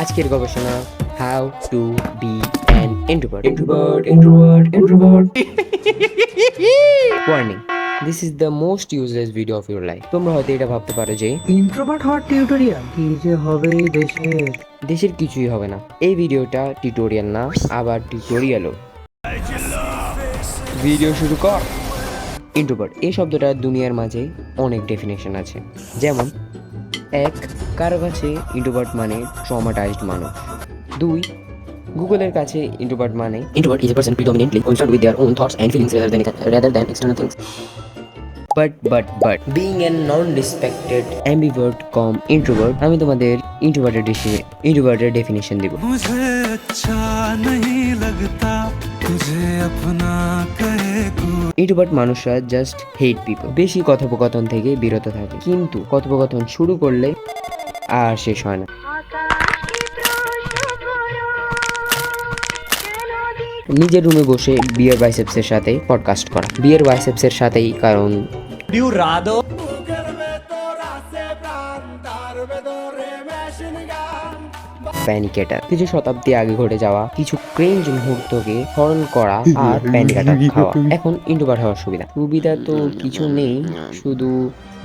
আজকের গবেষণা how to be an introvert introvert introvert introvert warning this is the most useless video of your life. তোমরা হয়তো এটা ভাবতে পারো যে ইন্ট্রোভার্ট হওয়ার টিউটোরিয়াল কি যে হবে এই দেশের। দেশের কিছুই হবে না। এই ভিডিওটা টিউটোরিয়াল না, আবার টিউটোরিয়ালও। ভিডিও শুরু কর। ইন্ট্রোভার্ট এই শব্দটা দুনিয়ার মাঝে অনেক ডেফিনেশন আছে। যেমন এক, কারো কাছে ইন্ট্রোভার্ট মানে ট্রমাটাইজড মানুষ। দুই, গুগলের কাছে ইন্ট্রোভার্ট মানে Introvert is a person predominantly concerned with their own thoughts and feelings rather than external things. But being a non respected ambivert কম ইন্ট্রোভার্ট, আমি তোমাদের ইন্ট্রোভার্টের ডেফিনেশন দিব। मुझे अच्छा नहीं लगता तुझे अपना कहे कोई। ইন্ট্রোভার্ট মানুষরা জাস্ট হেট পিপল, বেশি কথোপকথন থেকে বিরত থাকে, কিন্তু কথোপকথন শুরু করলে আর শেষ হয় না। নিজের রুমে বসে বিয়ার বাইসেপসের সাথে পডকাস্ট করা, বিয়ার বাইসেপসের সাথেই, কারণ প্যানিকেটার কিছু শতাব্দী আগে ঘটে যাওয়া কিছু ক্রেঞ্জ মুহূর্তকে স্মরণ করা আর প্যানিকেটার খাওয়া। এখন ইন্ট্রোভার্ট হওয়ার সুবিধা তো কিছু নেই, শুধু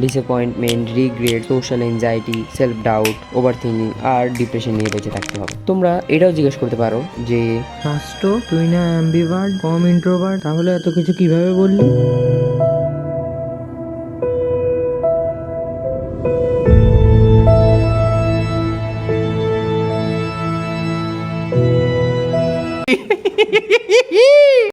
disappointment, regret, social anxiety, self doubt, overthinking আর ডিপ্রেশন নিয়ে বেঁচে থাকতে হবে। তোমরা এটাও জিজ্ঞেস করতে পারো যে রাষ্ট্র তুই না অ্যাম্বিভার্ট কম ইন্ট্রোভার্ট, তাহলে এত কিছু কিভাবে বললি?